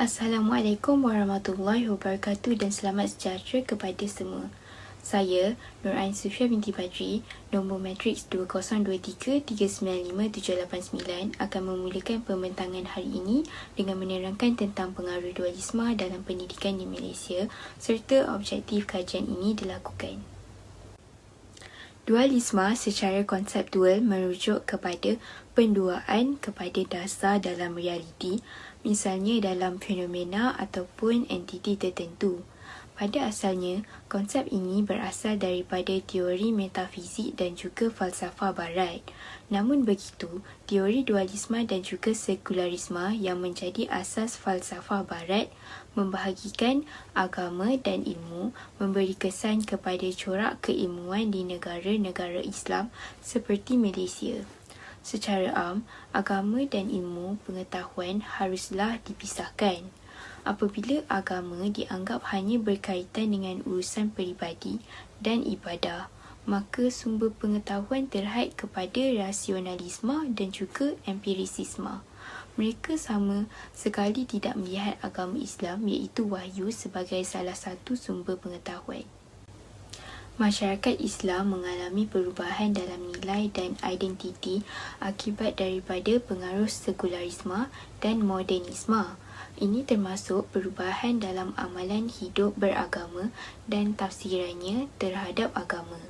Assalamualaikum warahmatullahi wabarakatuh dan selamat sejahtera kepada semua. Saya, Nur Ain Sufia binti Badri, nombor matriks 2023395789 akan memulakan pembentangan hari ini dengan menerangkan tentang pengaruh dualisme dalam pendidikan di Malaysia serta objektif kajian ini dilakukan. Dualisme secara konseptual merujuk kepada penduaan kepada dasar dalam realiti, misalnya dalam fenomena ataupun entiti tertentu. Pada asalnya, konsep ini berasal daripada teori metafizik dan juga falsafah barat. Namun begitu, teori dualisme dan juga sekularisme yang menjadi asas falsafah barat membahagikan agama dan ilmu memberi kesan kepada corak keilmuan di negara-negara Islam seperti Malaysia. Secara am, agama dan ilmu pengetahuan haruslah dipisahkan. Apabila agama dianggap hanya berkaitan dengan urusan peribadi dan ibadah, maka sumber pengetahuan terhad kepada rasionalisme dan juga empirisisme. Mereka sama sekali tidak melihat agama Islam iaitu wahyu sebagai salah satu sumber pengetahuan. Masyarakat Islam mengalami perubahan dalam nilai dan identiti akibat daripada pengaruh sekularisme dan modernisme. Ini termasuk perubahan dalam amalan hidup beragama dan tafsirannya terhadap agama.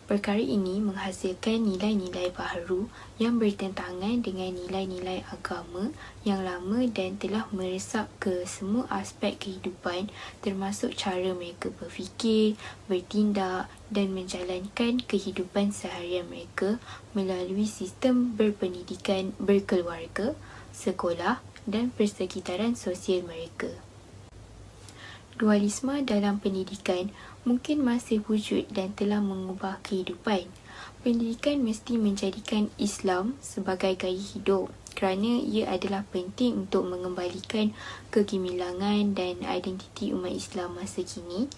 Perkara ini menghasilkan nilai-nilai baharu yang bertentangan dengan nilai-nilai agama yang lama dan telah meresap ke semua aspek kehidupan termasuk cara mereka berfikir, bertindak dan menjalankan kehidupan seharian mereka melalui sistem berpendidikan berkeluarga, sekolah dan persekitaran sosial mereka. Dualisme dalam pendidikan mungkin masih wujud dan telah mengubah kehidupan. Pendidikan mesti menjadikan Islam sebagai gaya hidup kerana ia adalah penting untuk mengembalikan kegemilangan dan identiti umat Islam masa kini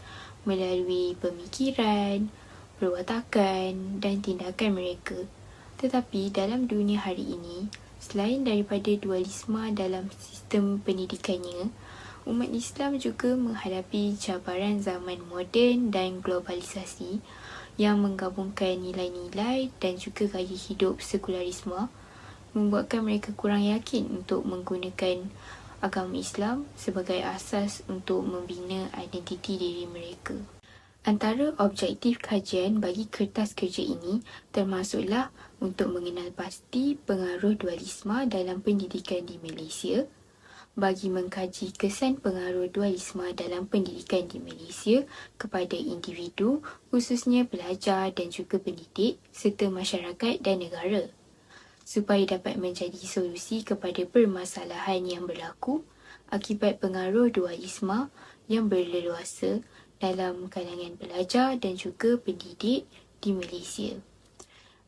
melalui pemikiran, perwatakan dan tindakan mereka. Tetapi dalam dunia hari ini, selain daripada dualisme dalam sistem pendidikannya, umat Islam juga menghadapi cabaran zaman moden dan globalisasi yang menggabungkan nilai-nilai dan juga gaya hidup sekularisme, membuatkan mereka kurang yakin untuk menggunakan agama Islam sebagai asas untuk membina identiti diri mereka. Antara objektif kajian bagi kertas kerja ini termasuklah untuk mengenal pasti pengaruh dualisme dalam pendidikan di Malaysia, bagi mengkaji kesan pengaruh dualisme dalam pendidikan di Malaysia kepada individu, khususnya pelajar dan juga pendidik, serta masyarakat dan negara, supaya dapat menjadi solusi kepada permasalahan yang berlaku akibat pengaruh dualisme yang berleluasa dalam kalangan pelajar dan juga pendidik di Malaysia.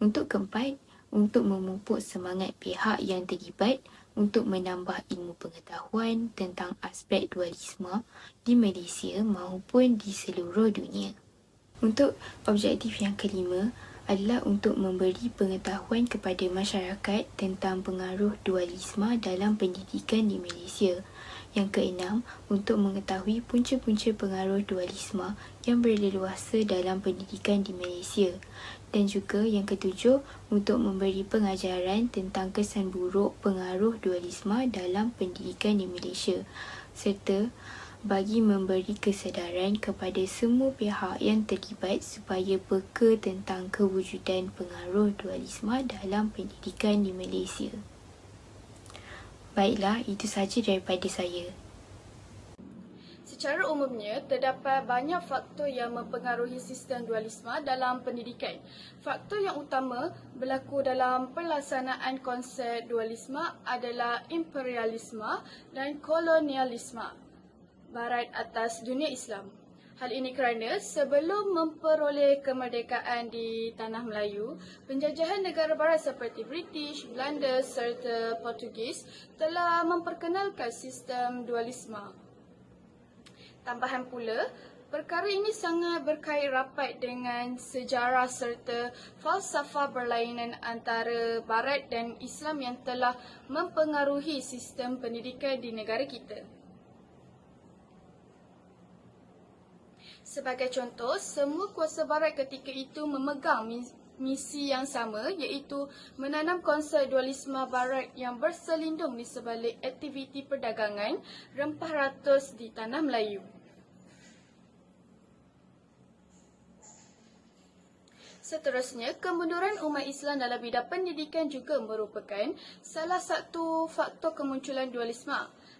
Untuk keempat, untuk memupuk semangat pihak yang terlibat untuk menambah ilmu pengetahuan tentang aspek dualisme di Malaysia maupun di seluruh dunia. Untuk objektif yang kelima adalah untuk memberi pengetahuan kepada masyarakat tentang pengaruh dualisme dalam pendidikan di Malaysia. Yang keenam, untuk mengetahui punca-punca pengaruh dualisme yang berleluasa dalam pendidikan di Malaysia. Dan juga yang ketujuh, untuk memberi pengajaran tentang kesan buruk pengaruh dualisme dalam pendidikan di Malaysia. Serta bagi memberi kesedaran kepada semua pihak yang terlibat supaya peka tentang kewujudan pengaruh dualisme dalam pendidikan di Malaysia. Baiklah, itu sahaja daripada saya. Secara umumnya, terdapat banyak faktor yang mempengaruhi sistem dualisme dalam pendidikan. Faktor yang utama berlaku dalam pelaksanaan konsep dualisme adalah imperialisme dan kolonialisme Barat atas dunia Islam. Hal ini kerana sebelum memperoleh kemerdekaan di Tanah Melayu, penjajahan negara barat seperti British, Belanda serta Portugis telah memperkenalkan sistem dualisme. Tambahan pula, perkara ini sangat berkait rapat dengan sejarah serta falsafah berlainan antara Barat dan Islam yang telah mempengaruhi sistem pendidikan di negara kita. Sebagai contoh, semua kuasa barat ketika itu memegang misi yang sama, iaitu menanam konsep dualisme barat yang berselindung di sebalik aktiviti perdagangan rempah ratus di tanah Melayu. Seterusnya, kemunduran umat Islam dalam bidang pendidikan juga merupakan salah satu faktor kemunculan dualisme.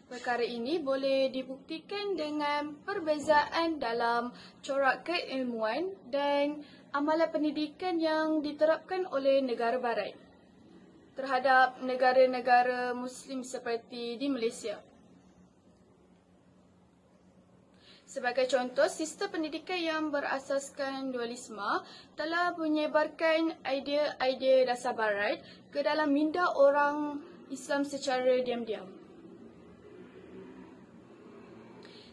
Perkara ini boleh dibuktikan dengan perbezaan dalam corak keilmuan dan amalan pendidikan yang diterapkan oleh negara barat terhadap negara-negara Muslim seperti di Malaysia. Sebagai contoh, sistem pendidikan yang berasaskan dualisme telah menyebarkan idea-idea dasar barat ke dalam minda orang Islam secara diam-diam.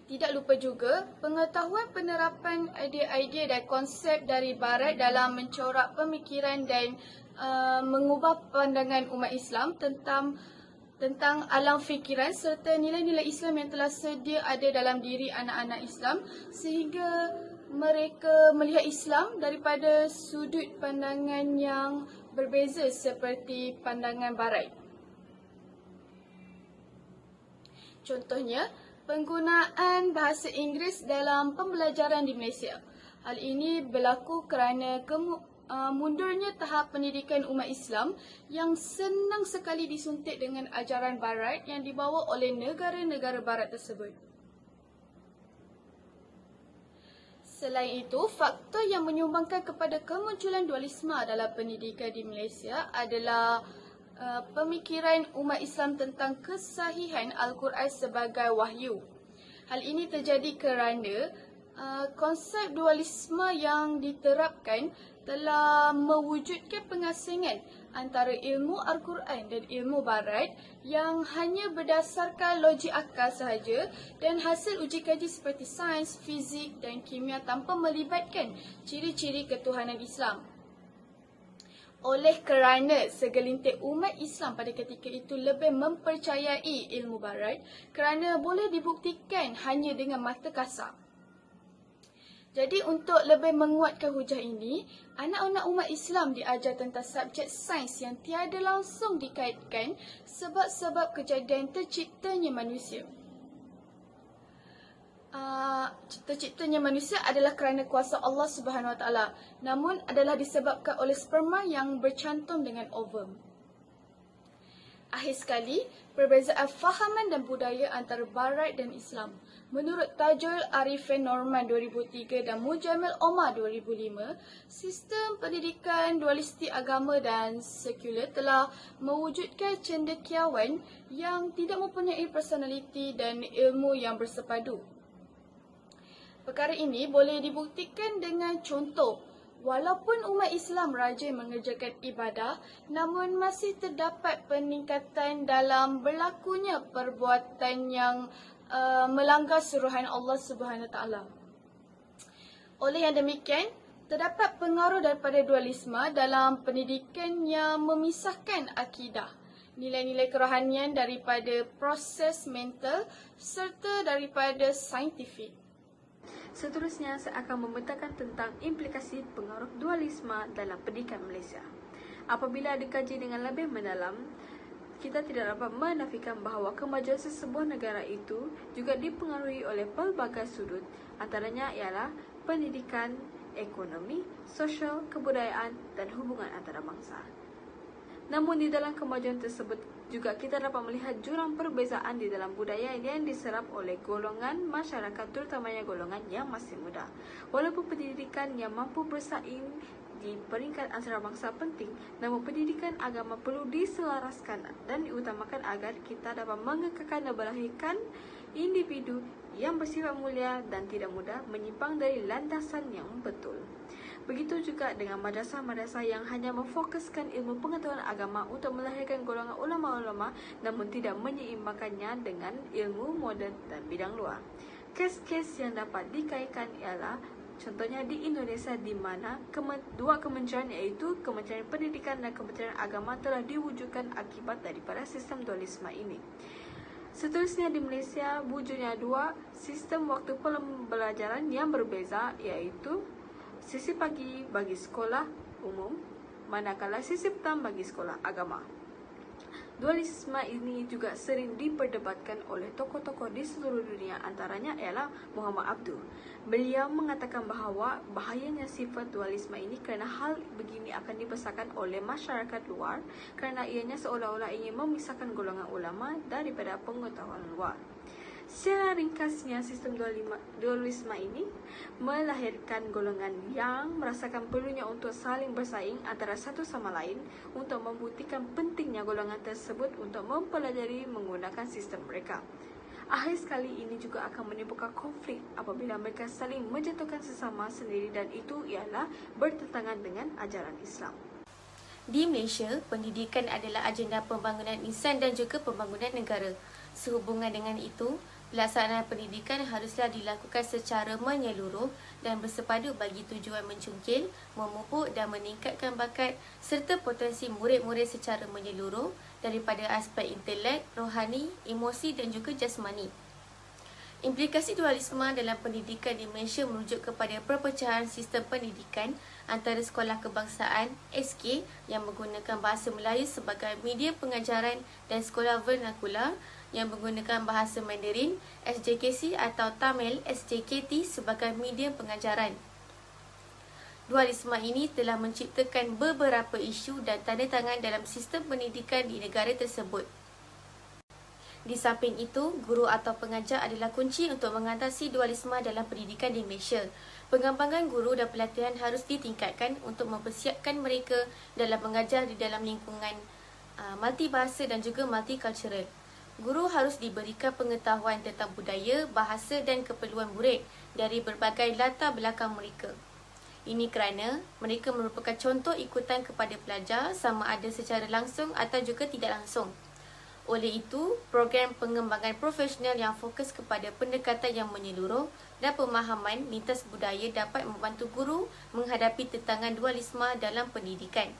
Tidak lupa juga, pengetahuan penerapan idea-idea dan konsep dari barat dalam mencorak pemikiran dan mengubah pandangan umat Islam tentang alam fikiran serta nilai-nilai Islam yang telah sedia ada dalam diri anak-anak Islam, sehingga mereka melihat Islam daripada sudut pandangan yang berbeza seperti pandangan barat. Contohnya, penggunaan bahasa Inggeris dalam pembelajaran di Malaysia. Hal ini berlaku kerana mundurnya tahap pendidikan umat Islam yang senang sekali disuntik dengan ajaran barat yang dibawa oleh negara-negara barat tersebut. Selain itu, faktor yang menyumbangkan kepada kemunculan dualisme dalam pendidikan di Malaysia adalah pemikiran umat Islam tentang kesahihan Al-Quran sebagai wahyu. Hal ini terjadi kerana konsep dualisme yang diterapkan telah mewujudkan pengasingan antara ilmu Al-Quran dan ilmu Barat yang hanya berdasarkan logik akal sahaja dan hasil uji kaji seperti sains, fizik dan kimia tanpa melibatkan ciri-ciri ketuhanan Islam. Oleh kerana segelintir umat Islam pada ketika itu lebih mempercayai ilmu Barat kerana boleh dibuktikan hanya dengan mata kasar. Jadi untuk lebih menguatkan hujah ini, anak-anak umat Islam diajar tentang subjek sains yang tiada langsung dikaitkan sebab-sebab kejadian terciptanya manusia. Terciptanya manusia adalah kerana kuasa Allah Subhanahu Wa Taala, namun adalah disebabkan oleh sperma yang bercantum dengan ovum. Akhir sekali, perbezaan fahaman dan budaya antara Barat dan Islam. Menurut Tajul Arifin Norman 2003 dan Mujamil Omar 2005, sistem pendidikan dualistik agama dan sekular telah mewujudkan cendekiawan yang tidak mempunyai personaliti dan ilmu yang bersepadu. Perkara ini boleh dibuktikan dengan contoh. Walaupun umat Islam rajin mengerjakan ibadah, namun masih terdapat peningkatan dalam berlakunya perbuatan yang melanggar suruhan Allah Subhanahu Taala. Oleh yang demikian, terdapat pengaruh daripada dualisme dalam pendidikan yang memisahkan akidah, nilai-nilai kerohanian daripada proses mental serta daripada saintifik. Seterusnya, saya akan membentangkan tentang implikasi pengaruh dualisme dalam pendidikan Malaysia. Apabila dikaji dengan lebih mendalam, kita tidak dapat menafikan bahawa kemajuan sesebuah negara itu juga dipengaruhi oleh pelbagai sudut, antaranya ialah pendidikan, ekonomi, sosial, kebudayaan dan hubungan antarabangsa. Namun di dalam kemajuan tersebut juga kita dapat melihat jurang perbezaan di dalam budaya yang diserap oleh golongan masyarakat, terutamanya golongan yang masih muda. Walaupun pendidikan yang mampu bersaing di peringkat antarabangsa penting, namun pendidikan agama perlu diselaraskan dan diutamakan agar kita dapat mengekalkan dan melahirkan individu yang bersifat mulia dan tidak mudah menyimpang dari landasan yang betul. Begitu juga dengan madrasah-madrasah yang hanya memfokuskan ilmu pengetahuan agama untuk melahirkan golongan ulama-ulama namun tidak menyeimbangkannya dengan ilmu moden dan bidang luar. Kes-kes yang dapat dikaitkan ialah contohnya di Indonesia di mana dua kementerian iaitu Kementerian Pendidikan dan Kementerian Agama telah diwujudkan akibat daripada sistem dualisme ini. Seterusnya di Malaysia wujudnya dua sistem waktu pembelajaran yang berbeza, iaitu sesi pagi bagi sekolah umum, manakala sesi petang bagi sekolah agama. Dualisme ini juga sering diperdebatkan oleh tokoh-tokoh di seluruh dunia, antaranya ialah Muhammad Abduh. Beliau mengatakan bahawa bahayanya sifat dualisme ini kerana hal begini akan dibesarkan oleh masyarakat luar kerana ianya seolah-olah ingin memisahkan golongan ulama daripada pengetahuan luar. Secara ringkasnya, sistem dualisme ini melahirkan golongan yang merasakan perlunya untuk saling bersaing antara satu sama lain untuk membuktikan pentingnya golongan tersebut untuk mempelajari menggunakan sistem mereka. Akhir sekali ini juga akan menimbulkan konflik apabila mereka saling menjatuhkan sesama sendiri, dan itu ialah bertentangan dengan ajaran Islam. Di Malaysia, pendidikan adalah agenda pembangunan insan dan juga pembangunan negara. Sehubungan dengan itu, pelaksanaan pendidikan haruslah dilakukan secara menyeluruh dan bersepadu bagi tujuan mencungkil, memupuk dan meningkatkan bakat serta potensi murid-murid secara menyeluruh daripada aspek intelek, rohani, emosi dan juga jasmani. Implikasi dualisme dalam pendidikan di Malaysia merujuk kepada perpecahan sistem pendidikan antara sekolah kebangsaan SK yang menggunakan bahasa Melayu sebagai media pengajaran dan sekolah vernakular yang menggunakan bahasa Mandarin SJKC atau Tamil SJKT sebagai media pengajaran. Dualisme ini telah menciptakan beberapa isu dan tanda tangan dalam sistem pendidikan di negara tersebut. Di samping itu, guru atau pengajar adalah kunci untuk mengatasi dualisme dalam pendidikan di Malaysia. Pengembangan guru dan pelatihan harus ditingkatkan untuk mempersiapkan mereka dalam mengajar di dalam lingkungan multibahasa dan juga multicultural. Guru harus diberikan pengetahuan tentang budaya, bahasa dan keperluan murid dari berbagai latar belakang mereka. Ini kerana mereka merupakan contoh ikutan kepada pelajar sama ada secara langsung atau juga tidak langsung. Oleh itu, program pengembangan profesional yang fokus kepada pendekatan yang menyeluruh dan pemahaman lintas budaya dapat membantu guru menghadapi tentangan dualisme dalam pendidikan.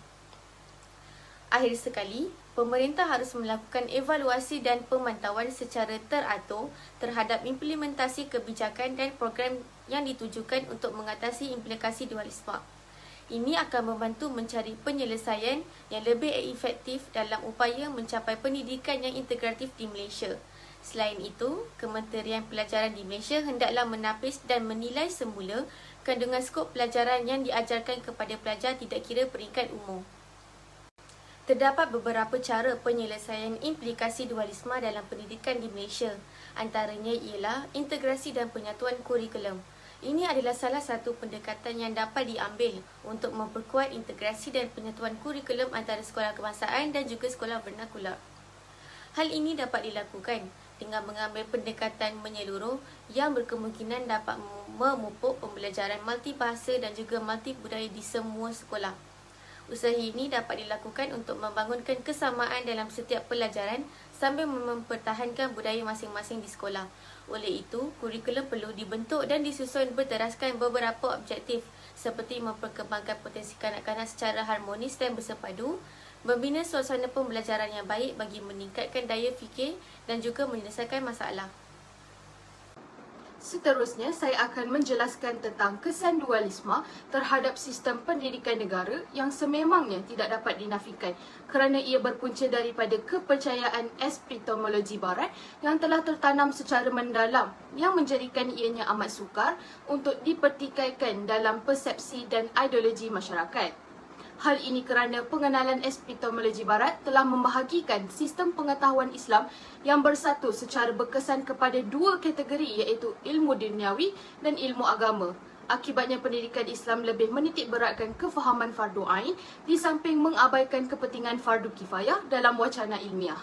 Akhir sekali, pemerintah harus melakukan evaluasi dan pemantauan secara teratur terhadap implementasi kebijakan dan program yang ditujukan untuk mengatasi implikasi dualisme. Ini akan membantu mencari penyelesaian yang lebih efektif dalam upaya mencapai pendidikan yang integratif di Malaysia. Selain itu, Kementerian Pelajaran di Malaysia hendaklah menapis dan menilai semula kandungan skop pelajaran yang diajarkan kepada pelajar tidak kira peringkat umur. Terdapat beberapa cara penyelesaian implikasi dualisme dalam pendidikan di Malaysia. Antaranya ialah integrasi dan penyatuan kurikulum. Ini adalah salah satu pendekatan yang dapat diambil untuk memperkuat integrasi dan penyatuan kurikulum antara sekolah kebangsaan dan juga sekolah vernakular. Hal ini dapat dilakukan dengan mengambil pendekatan menyeluruh yang berkemungkinan dapat memupuk pembelajaran multibahasa dan juga multibudaya di semua sekolah. Usaha ini dapat dilakukan untuk membangunkan kesamaan dalam setiap pelajaran sambil mempertahankan budaya masing-masing di sekolah. Oleh itu, kurikulum perlu dibentuk dan disusun berteraskan beberapa objektif seperti memperkembangkan potensi kanak-kanak secara harmonis dan bersepadu, membina suasana pembelajaran yang baik bagi meningkatkan daya fikir dan juga menyelesaikan masalah. Seterusnya, saya akan menjelaskan tentang kesan dualisme terhadap sistem pendidikan negara yang sememangnya tidak dapat dinafikan kerana ia berpunca daripada kepercayaan epistemologi barat yang telah tertanam secara mendalam yang menjadikan ianya amat sukar untuk dipertikaikan dalam persepsi dan ideologi masyarakat. Hal ini kerana pengenalan epistemologi barat telah membahagikan sistem pengetahuan Islam yang bersatu secara berkesan kepada dua kategori iaitu ilmu duniawi dan ilmu agama. Akibatnya pendidikan Islam lebih menitik beratkan kefahaman fardu ain di samping mengabaikan kepentingan fardu kifayah dalam wacana ilmiah.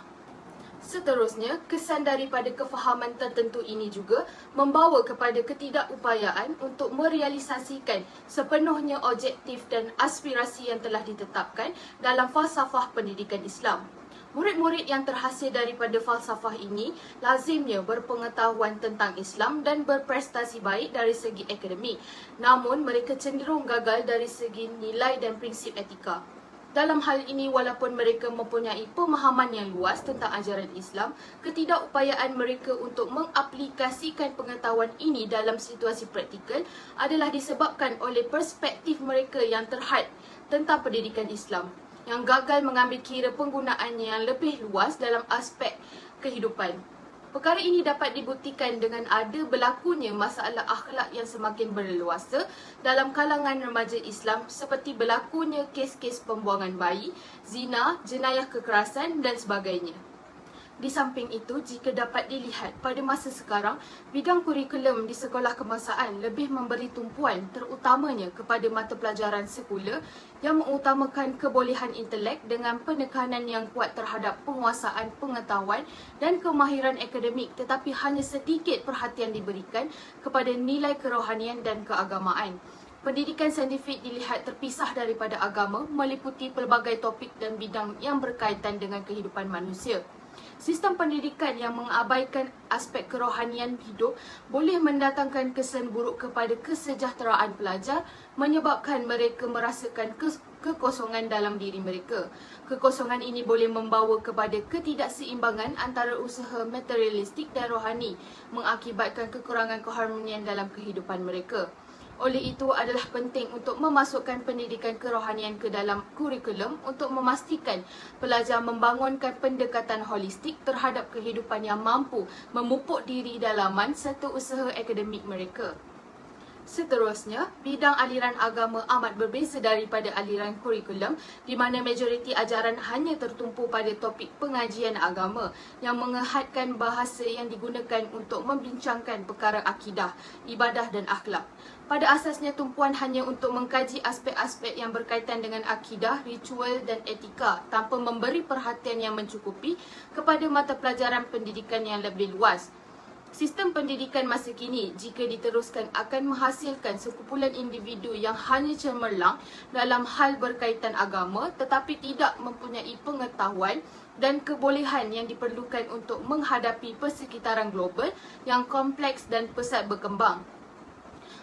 Seterusnya, kesan daripada kefahaman tertentu ini juga membawa kepada ketidakupayaan untuk merealisasikan sepenuhnya objektif dan aspirasi yang telah ditetapkan dalam falsafah pendidikan Islam. Murid-murid yang terhasil daripada falsafah ini lazimnya berpengetahuan tentang Islam dan berprestasi baik dari segi akademik, namun mereka cenderung gagal dari segi nilai dan prinsip etika. Dalam hal ini, walaupun mereka mempunyai pemahaman yang luas tentang ajaran Islam, ketidakupayaan mereka untuk mengaplikasikan pengetahuan ini dalam situasi praktikal adalah disebabkan oleh perspektif mereka yang terhad tentang pendidikan Islam, yang gagal mengambil kira penggunaannya yang lebih luas dalam aspek kehidupan. Perkara ini dapat dibuktikan dengan ada berlakunya masalah akhlak yang semakin berleluasa dalam kalangan remaja Islam seperti berlakunya kes-kes pembuangan bayi, zina, jenayah kekerasan dan sebagainya. Di samping itu, jika dapat dilihat pada masa sekarang, bidang kurikulum di sekolah kebangsaan lebih memberi tumpuan terutamanya kepada mata pelajaran sekular yang mengutamakan kebolehan intelek dengan penekanan yang kuat terhadap penguasaan pengetahuan dan kemahiran akademik, tetapi hanya sedikit perhatian diberikan kepada nilai kerohanian dan keagamaan. Pendidikan saintifik dilihat terpisah daripada agama, meliputi pelbagai topik dan bidang yang berkaitan dengan kehidupan manusia. Sistem pendidikan yang mengabaikan aspek kerohanian hidup boleh mendatangkan kesan buruk kepada kesejahteraan pelajar, menyebabkan mereka merasakan kekosongan dalam diri mereka. Kekosongan ini boleh membawa kepada ketidakseimbangan antara usaha materialistik dan rohani, mengakibatkan kekurangan keharmonian dalam kehidupan mereka. Oleh itu, adalah penting untuk memasukkan pendidikan kerohanian ke dalam kurikulum untuk memastikan pelajar membangunkan pendekatan holistik terhadap kehidupan yang mampu memupuk diri dalaman serta usaha akademik mereka. Seterusnya, bidang aliran agama amat berbeza daripada aliran kurikulum di mana majoriti ajaran hanya tertumpu pada topik pengajian agama yang mengehadkan bahasa yang digunakan untuk membincangkan perkara akidah, ibadah dan akhlak. Pada asasnya, tumpuan hanya untuk mengkaji aspek-aspek yang berkaitan dengan akidah, ritual dan etika tanpa memberi perhatian yang mencukupi kepada mata pelajaran pendidikan yang lebih luas. Sistem pendidikan masa kini, jika diteruskan, akan menghasilkan sekumpulan individu yang hanya cemerlang dalam hal berkaitan agama tetapi tidak mempunyai pengetahuan dan kebolehan yang diperlukan untuk menghadapi persekitaran global yang kompleks dan pesat berkembang.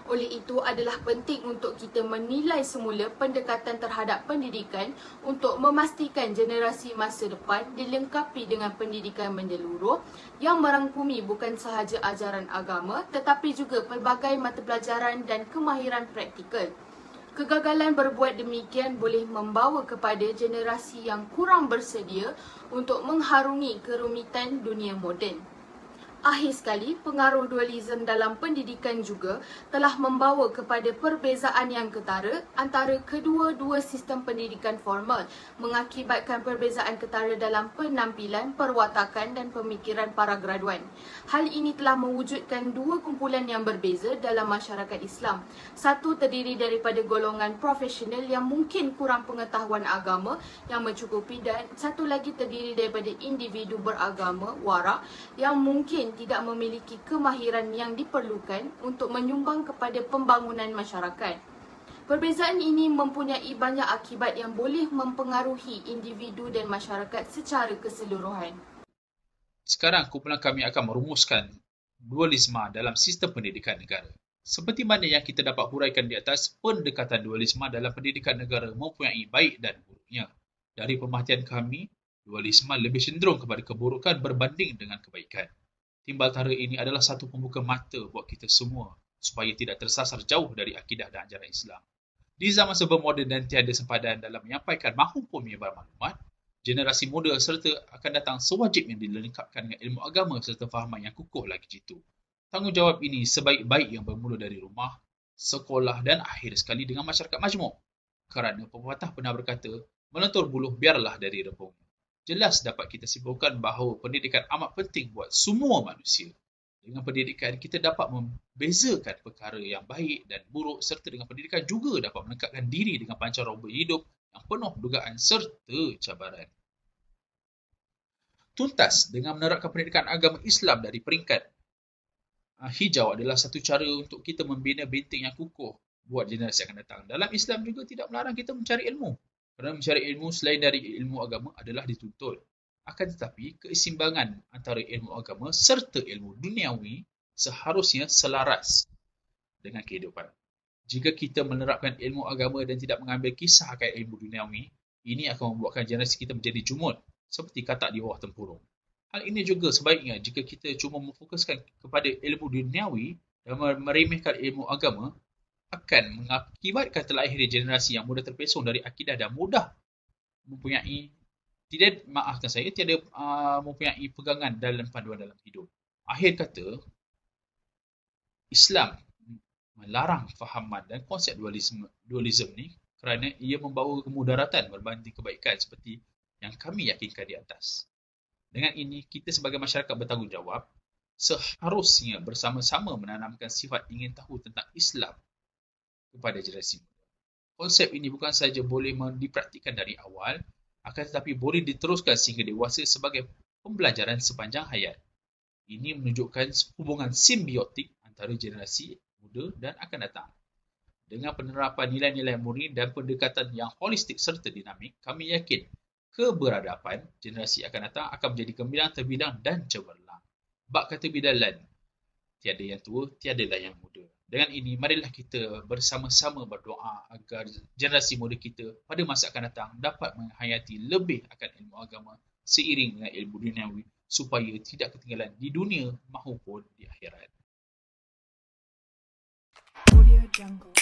Oleh itu, adalah penting untuk kita menilai semula pendekatan terhadap pendidikan untuk memastikan generasi masa depan dilengkapi dengan pendidikan menyeluruh yang merangkumi bukan sahaja ajaran agama tetapi juga pelbagai mata pelajaran dan kemahiran praktikal. Kegagalan berbuat demikian boleh membawa kepada generasi yang kurang bersedia untuk mengharungi kerumitan dunia moden. Akhir sekali, pengaruh dualisme dalam pendidikan juga telah membawa kepada perbezaan yang ketara antara kedua-dua sistem pendidikan formal, mengakibatkan perbezaan ketara dalam penampilan, perwatakan dan pemikiran para graduan. Hal ini telah mewujudkan dua kumpulan yang berbeza dalam masyarakat Islam. Satu terdiri daripada golongan profesional yang mungkin kurang pengetahuan agama yang mencukupi dan satu lagi terdiri daripada individu beragama warak yang mungkin tidak memiliki kemahiran yang diperlukan untuk menyumbang kepada pembangunan masyarakat. Perbezaan ini mempunyai banyak akibat yang boleh mempengaruhi individu dan masyarakat secara keseluruhan. Sekarang kumpulan kami akan merumuskan dualisme dalam sistem pendidikan negara. Seperti mana yang kita dapat huraikan di atas, pendekatan dualisme dalam pendidikan negara mempunyai baik dan buruknya. Dari pemerhatian kami, dualisme lebih cenderung kepada keburukan berbanding dengan kebaikan. Timbal tara ini adalah satu pembuka mata buat kita semua supaya tidak tersasar jauh dari akidah dan ajaran Islam. Di zaman serba moden dan tiada sempadan dalam menyampaikan maupun menyebar maklumat, generasi muda serta akan datang sewajibnya dilengkapkan dengan ilmu agama serta fahaman yang kukuh lagi jitu. Tanggungjawab ini sebaik-baik yang bermula dari rumah, sekolah dan akhir sekali dengan masyarakat majmuk. Kerana pepatah pernah berkata, melentur buluh biarlah dari rebungnya. Jelas dapat kita simpulkan bahawa pendidikan amat penting buat semua manusia. Dengan pendidikan, kita dapat membezakan perkara yang baik dan buruk serta dengan pendidikan juga dapat melengkapkan diri dengan pancaroba hidup yang penuh dugaan serta cabaran. Tuntas dengan menerapkan pendidikan agama Islam dari peringkat hijau adalah satu cara untuk kita membina benteng yang kukuh buat generasi akan datang. Dalam Islam juga tidak melarang kita mencari ilmu. Kerana mencari ilmu selain dari ilmu agama adalah dituntut. Akan tetapi, keseimbangan antara ilmu agama serta ilmu duniawi seharusnya selaras dengan kehidupan. Jika kita menerapkan ilmu agama dan tidak mengambil kisah akan ilmu duniawi, Ini akan membuatkan generasi kita menjadi jumud, seperti katak di bawah tempurung. Hal ini juga sebaiknya jika kita cuma memfokuskan kepada ilmu duniawi dan meremehkan ilmu agama, akan mengakibatkan terlahirnya generasi yang mudah terpesong dari akidah dan mudah mempunyai tiada mempunyai pegangan dalam panduan dalam hidup. Akhir kata, Islam melarang fahaman dan konsep dualisme ni kerana ia membawa kemudaratan berbanding kebaikan seperti yang kami yakinkan di atas. Dengan ini, kita sebagai masyarakat bertanggungjawab seharusnya bersama-sama menanamkan sifat ingin tahu tentang Islam kepada generasi muda. Konsep ini bukan sahaja boleh dipraktikkan dari awal, akan tetapi boleh diteruskan sehingga dewasa sebagai pembelajaran sepanjang hayat. Ini menunjukkan hubungan simbiotik antara generasi muda dan akan datang. Dengan penerapan nilai-nilai murni dan pendekatan yang holistik serta dinamik, kami yakin keberadaban generasi akan datang akan menjadi gemilang, terbilang dan cemerlang. Bak kata bidalan, tiada yang tua, tiadalah yang muda. Dengan ini, marilah kita bersama-sama berdoa agar generasi muda kita pada masa akan datang dapat menghayati lebih akan ilmu agama seiring dengan ilmu duniawi supaya tidak ketinggalan di dunia maupun di akhirat. Audio Jungle.